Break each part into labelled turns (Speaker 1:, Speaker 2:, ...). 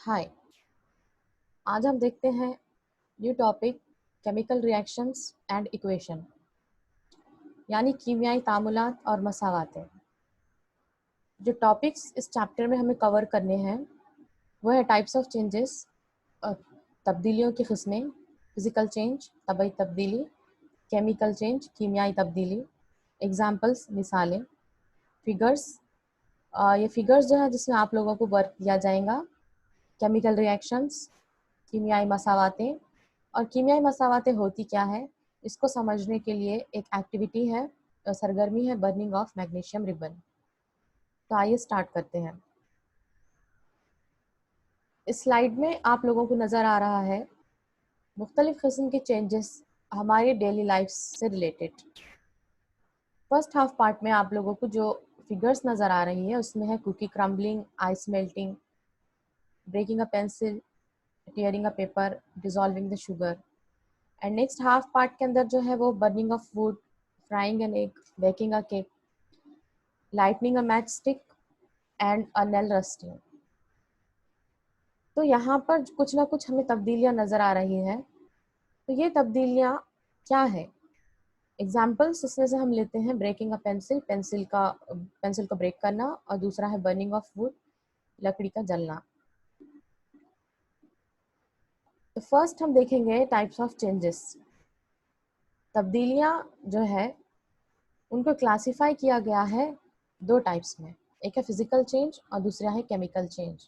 Speaker 1: हाय। आज हम देखते हैं new topic chemical reactions and equation, यानी कीमियाई तामुलात और मसावातें। जो टॉपिक्स इस चैप्टर में हमें कवर करने हैं वो है टाइप्स ऑफ चेंजेस, तब्दीलियों की किस्में, फिजिकल चेंज तबई तब्दीली, केमिकल चेंज कीमियाई तब्दीली, एग्जाम्पल्स मिसालें, फिगर्स। ये फिगर्स जो है जिसमें आप लोगों को वर्क किया जाएगा केमिकल रिएक्शंस, कीमियाई मसावातें और कीमियाई मसावातें होती क्या है इसको समझने के लिए एक एक्टिविटी है, सरगर्मी है बर्निंग ऑफ मैग्नीशियम रिबन। तो आइए स्टार्ट करते हैं। इस स्लाइड में आप लोगों को नज़र आ रहा है मुख्तलिफ किस्म के चेंजेस हमारी डेली लाइफ से रिलेटेड। फर्स्ट हाफ पार्ट में आप लोगों को जो फिगर्स नज़र आ रही है उसमें है cookie crumbling, ice melting, breaking a pencil, tearing a paper, dissolving the sugar. And next half part के अंदर जो है वो burning of wood, frying an egg, baking a cake, lightning a match stick and a nail rusting. तो यहाँ पर कुछ ना कुछ हमें तब्दीलियाँ नज़र आ रही हैं। तो ये तब्दीलियाँ क्या है? एग्जाम्पल्स इसमें से हम लेते हैं ब्रेकिंग अ पेंसिल, पेंसिल को ब्रेक करना, और दूसरा है बर्निंग ऑफ वुड, लकड़ी का जलना। तो फर्स्ट हम देखेंगे टाइप्स ऑफ चेंजेस। तब्दीलियाँ जो है उनको क्लासिफाई किया गया है दो टाइप्स में, एक है फिजिकल चेंज और दूसरा है केमिकल चेंज।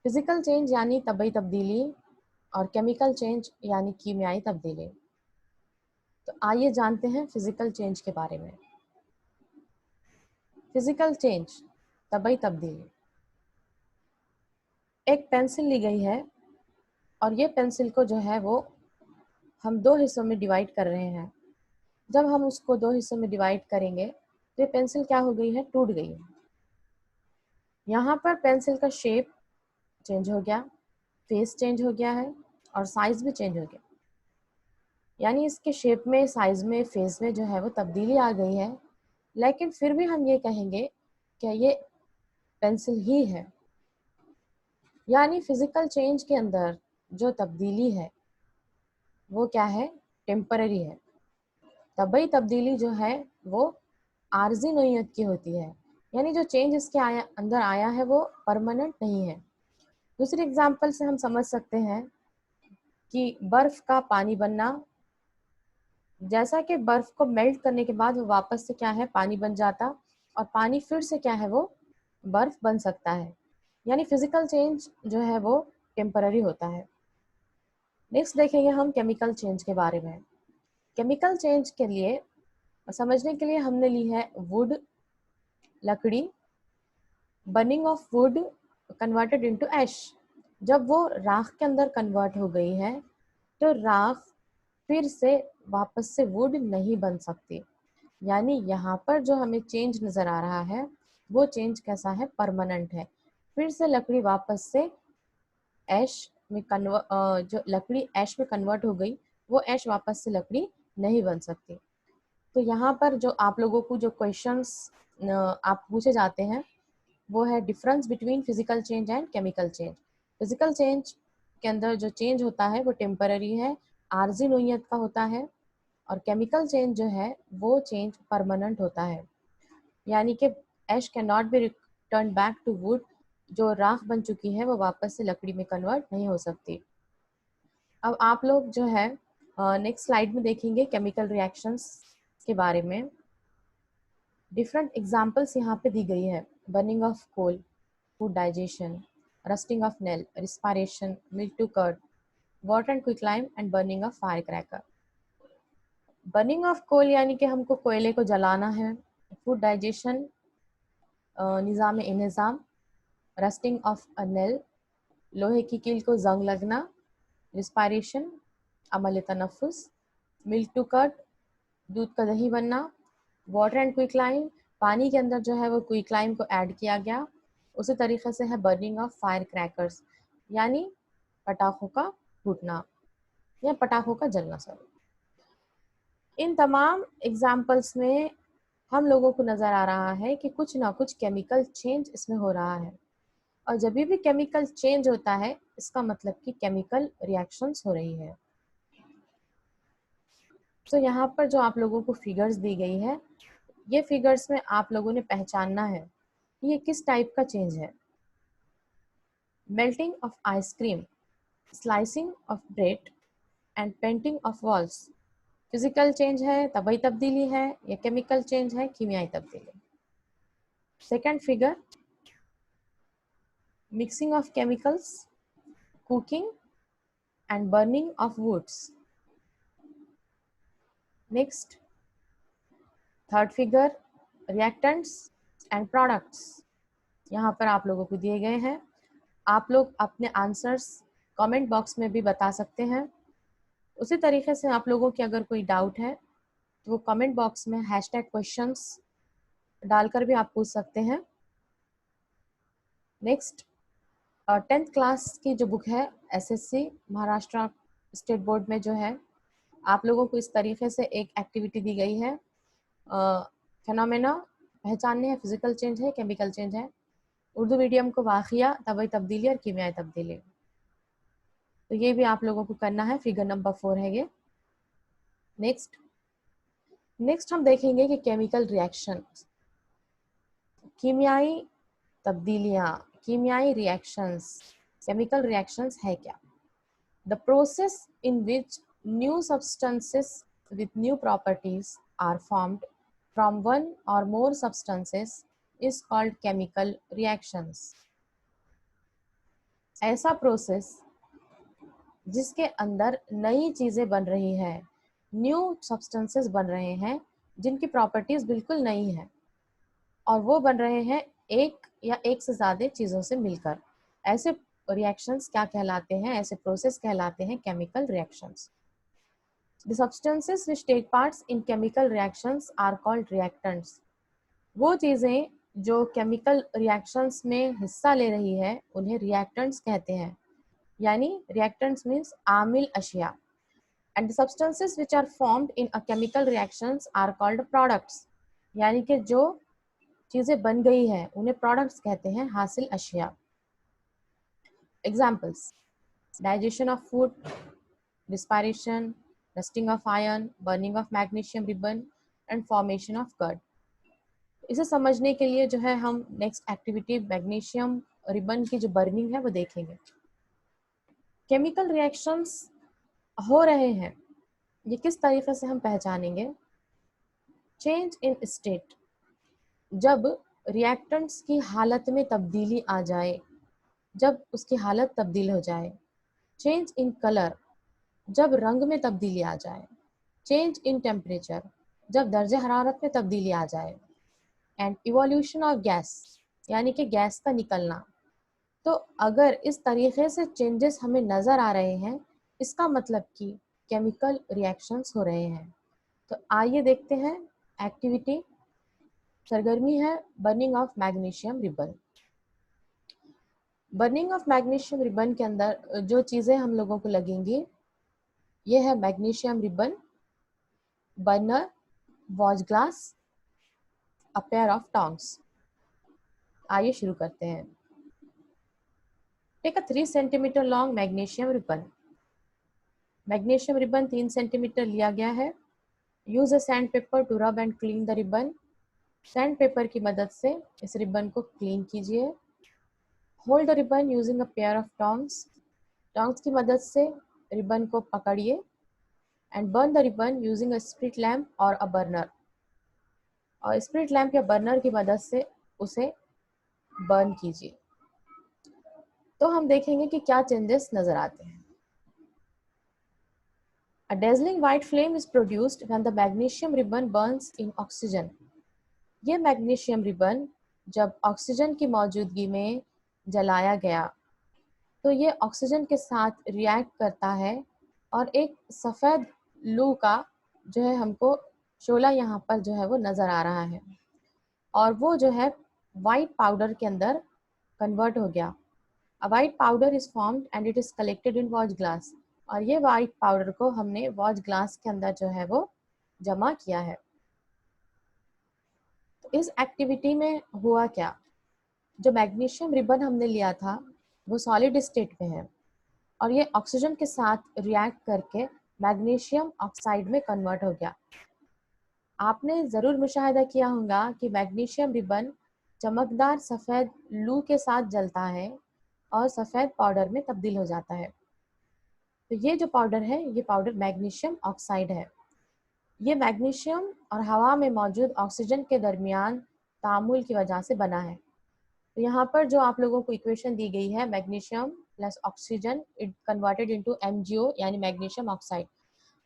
Speaker 1: फिजिकल चेंज यानी तबई तब्दीली और केमिकल चेंज यानी कीमियाई तब्दीली। तो आइए जानते हैं फिजिकल चेंज के बारे में। फिजिकल चेंज, तबई तब्दीली। एक पेंसिल ली गई है और ये पेंसिल को जो है वो हम दो हिस्सों में डिवाइड कर रहे हैं। जब हम उसको दो हिस्सों में डिवाइड करेंगे तो ये पेंसिल क्या हो गई है, टूट गई है। यहाँ पर पेंसिल का शेप चेंज हो गया, फेस चेंज हो गया है और साइज भी चेंज हो गया। यानी इसके शेप में, साइज में, फेस में जो है वो तब्दीली आ गई है, लेकिन फिर भी हम ये कहेंगे कि ये पेंसिल ही है। यानी फिजिकल चेंज के अंदर जो तब्दीली है वो क्या है, टेम्पररी है। तबई तब्दीली जो है वो आर्जी नोयत की होती है, यानी जो चेंज इसके अंदर आया है वो परमानेंट नहीं है। दूसरी एग्जाम्पल से हम समझ सकते हैं कि बर्फ का पानी बनना, जैसा कि बर्फ को मेल्ट करने के बाद वो वापस से क्या है, पानी बन जाता, और पानी फिर से क्या है, वो बर्फ बन सकता है। यानी फिजिकल चेंज जो है वो टेम्पररी होता है। नेक्स्ट देखेंगे हम केमिकल चेंज के बारे में। केमिकल चेंज के लिए समझने के लिए हमने ली है वुड, लकड़ी, burning of wood converted into ash. जब वो राख के अंदर कन्वर्ट हो गई है तो राख फिर से वापस से वुड नहीं बन सकती। यानी यहाँ पर जो हमें चेंज नज़र आ रहा है वो चेंज कैसा है, परमानेंट है। फिर से लकड़ी वापस से ऐश में जो लकड़ी ऐश में कन्वर्ट हो गई, वो ऐश वापस से लकड़ी नहीं बन सकती। तो यहाँ पर जो आप लोगों को जो क्वेश्चंस आप पूछे जाते हैं वो है difference between physical change and chemical change. Physical change के अंदर जो चेंज होता है वो टेम्पररी है, आर्जी नोयत का होता है, और केमिकल चेंज जो है वो चेंज परमानेंट होता है। यानी कि ash can not be return back to wood, जो राख बन चुकी है वो वापस से लकड़ी में कन्वर्ट नहीं हो सकती। अब आप लोग जो है नेक्स्ट स्लाइड में देखेंगे केमिकल रिएक्शंस के बारे में। डिफरेंट एग्जाम्पल्स यहाँ पे दी गई है। Burning of coal, food digestion, rusting of nail, respiration, milk to curd, water and quicklime and burning of fire cracker. Burning of coal यानी कि हमको कोयले को जलाना है। फूड डाइजेशन, निज़ाम इंहज़ाम, रस्टिंग ऑफ अ नेल, लोहे की कील को जंग लगना, रिस्पायरेशन, अमल तनफ़ुस, मिल्क टू कर्ड, दूध का दही बनना, वाटर एंड क्विकलाइम, पानी के अंदर जो है वो क्विकलाइम को ऐड किया गया। उसी तरीके से है बर्निंग ऑफ फायर क्रैकर्स, यानी पटाखों का फूटना या पटाखों का जलना। सॉरी, इन तमाम एग्जाम्पल्स में हम लोगों को नज़र आ रहा है कि कुछ ना कुछ केमिकल चेंज इसमें हो रहा है। और जब भी केमिकल चेंज होता है इसका मतलब कि केमिकल रिएक्शंस हो रही है। तो यहाँ पर जो आप लोगों को फिगर्स दी गई है, ये फिगर्स में आप लोगों ने पहचानना है कि ये किस टाइप का चेंज है। Melting of ice cream, slicing of bread and painting of walls physical change है, तबई तब्दीली है, या केमिकल चेंज है, कीमियाई तब्दीली। Second figure, mixing of chemicals, cooking and burning of woods. Next third figure, reactants and products. यहाँ पर आप लोगों को दिए गए हैं, आप लोग अपने आंसर्स कमेंट बॉक्स में भी बता सकते हैं। उसी तरीके से आप लोगों की अगर कोई डाउट है तो वो कमेंट बॉक्स में #questions डालकर भी आप पूछ सकते हैं। नेक्स्ट 10th क्लास की जो बुक है SSC महाराष्ट्र स्टेट बोर्ड में जो है, आप लोगों को इस तरीके से एक एक्टिविटी दी गई है। फिनोमेना पहचानने हैं, फिजिकल चेंज है, केमिकल चेंज है। उर्दू मीडियम को वाक़िया, तबई तब्दीली और कीमियाई तब्दीली। तो ये भी आप लोगों को करना है, फिगर नंबर 4 है ये। नेक्स्ट हम देखेंगे कि केमिकल रिएक्शन, कीमियाई तब्दीलियाँ, कीमियाई रिएक्शंस, केमिकल रिएक्शंस है क्या? The process in which new substances with new properties are formed from one or more substances is called chemical reactions. ऐसा प्रोसेस जिसके अंदर नई चीज़ें बन रही है, न्यू सब्सटेंसेस बन रहे हैं जिनकी प्रॉपर्टीज़ बिल्कुल नई है और वो बन रहे हैं एक या एक से ज़्यादा चीज़ों से मिलकर। ऐसे रिएक्शंस क्या कहलाते हैं, ऐसे प्रोसेस कहलाते हैं chemical reactions. The substances which take parts in chemical reactions are called reactants. वो चीज़ें जो केमिकल रिएक्शंस में हिस्सा ले रही है उन्हें रिएक्टेंट्स कहते हैं, यानी रिएक्टेंट्स मीन्स आमिल अशिया। And the substances which are formed in a chemical reactions are called products. यानी कि जो चीज़ें बन गई है उन्हें प्रोडक्ट्स कहते हैं, हासिल अशिया। Examples: digestion of food, respiration, rusting of iron, burning of magnesium ribbon and formation of curd. इसे समझने के लिए जो है हम नेक्स्ट एक्टिविटी मैग्नीशियम रिबन की जो बर्निंग है वो देखेंगे। केमिकल रिएक्शंस हो रहे हैं, ये किस तरीके से हम पहचानेंगे? चेंज इन स्टेट, जब रिएक्टेंट्स की हालत में तब्दीली आ जाए, जब उसकी हालत तब्दील हो जाए। चेंज इन कलर, जब रंग में तब्दीली आ जाए। चेंज इन टेम्परेचर, जब दर्जे हरारत में तब्दीली आ जाए। एंड इवोल्यूशन ऑफ गैस, यानी कि गैस का निकलना। तो अगर इस तरीके से चेंजेस हमें नज़र आ रहे हैं, इसका मतलब कि केमिकल रिएक्शंस हो रहे हैं। तो आइए देखते हैं एक्टिविटी। सरगर्मी है burning of magnesium ribbon. Burning of magnesium ribbon के अंदर जो चीज़ें हम लोगों को लगेंगी, ये है magnesium ribbon, burner, watch glass, a pair of tongs. आइए शुरू करते हैं। Take a 3 centimetre long magnesium ribbon. Magnesium ribbon 3 centimetre लिया गया है। Use a sand paper to rub and clean the ribbon. Sand paper की मदद से इस रिबन को क्लीन कीजिए। Hold the ribbon using a pair of tongs. Tongs की मदद से रिबन को पकड़िए। And burn the ribbon using a spirit lamp और अ बर्नर। और स्प्रिट लैम्प या बर्नर की मदद से उसे बर्न कीजिए। तो हम देखेंगे कि क्या चेंजेस नजर आते हैं। A dazzling white flame is produced when the magnesium ribbon burns in oxygen. ये मैग्नीशियम रिबन जब ऑक्सीजन की मौजूदगी में जलाया गया तो ये ऑक्सीजन के साथ रिएक्ट करता है और एक सफ़ेद लू का जो है हमको शोला यहाँ पर जो है वो नज़र आ रहा है और वो जो है वाइट पाउडर के अंदर कन्वर्ट हो गया। A white powder is formed and it is collected in watch glass. और ये वाइट पाउडर को हमने वॉच ग्लास के अंदर जो है वो जमा किया है। तो इस एक्टिविटी में हुआ क्या? जो मैग्नीशियम रिबन हमने लिया था वो सॉलिड स्टेट में है और ये ऑक्सीजन के साथ रिएक्ट करके मैग्नीशियम ऑक्साइड में कन्वर्ट हो गया। आपने ज़रूर मुशाहिदा किया होगा कि मैग्नीशियम रिबन चमकदार सफ़ेद लू के साथ जलता है और सफ़ेद पाउडर में तब्दील हो जाता है। तो ये जो पाउडर है ये पाउडर मैग्नीशियम ऑक्साइड है। ये मैग्नीशियम और हवा में मौजूद ऑक्सीजन के दरमियान तामुल की वजह से बना है। तो यहाँ पर जो आप लोगों को इक्वेशन दी गई है, magnesium plus oxygen it converted into MgO यानी मैग्नीशियम ऑक्साइड।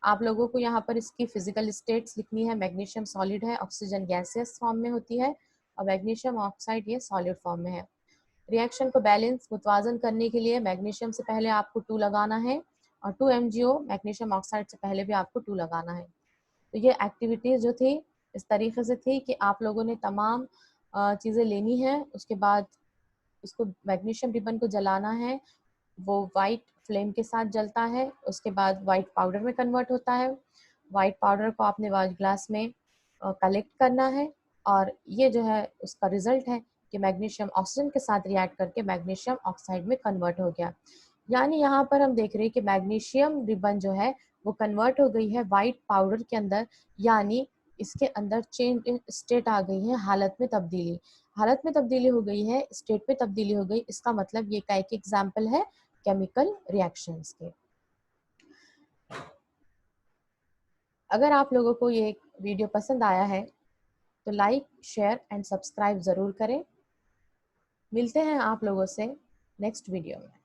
Speaker 1: आप लोगों को यहाँ पर इसकी फिजिकल स्टेट्स लिखनी है। मैग्नीशियम सॉलिड है, ऑक्सीजन गैसियस फॉर्म में होती है और मैग्नीशियम ऑक्साइड ये सॉलिड फॉर्म में है। रिएक्शन को बैलेंस मुतवाजन करने के लिए मैग्नीशियम से पहले आपको 2 लगाना है और 2 MgO मैग्नीशियम ऑक्साइड से पहले भी आपको 2 लगाना है। तो ये एक्टिविटीज़ जो थी इस तरीके से थी कि आप लोगों ने तमाम चीज़ें लेनी है, उसके बाद उसको मैग्नीशियम रिबन को जलाना है, वो वाइट फ्लेम के साथ जलता है, उसके बाद वाइट पाउडर में कन्वर्ट होता है। वाइट पाउडर को आपने वाइट ग्लास में कलेक्ट करना है और ये जो है उसका रिजल्ट है कि मैग्नीशियम ऑक्सीजन के साथ रिएक्ट करके मैग्नीशियम ऑक्साइड में कन्वर्ट हो गया। यानी यहाँ पर हम देख रहे हैं कि मैग्नीशियम रिबन जो है वो कन्वर्ट हो गई है वाइट पाउडर के अंदर, यानी इसके अंदर चेंज इन स्टेट आ गई है, हालत में तब्दीली हो गई है, स्टेट में तब्दीली हो गई। इसका मतलब ये का एक एग्जाम्पल है केमिकल रिएक्शंस के। अगर आप लोगों को ये वीडियो पसंद आया है तो लाइक, शेयर एंड सब्सक्राइब ज़रूर करें। मिलते हैं आप लोगों से नेक्स्ट वीडियो में।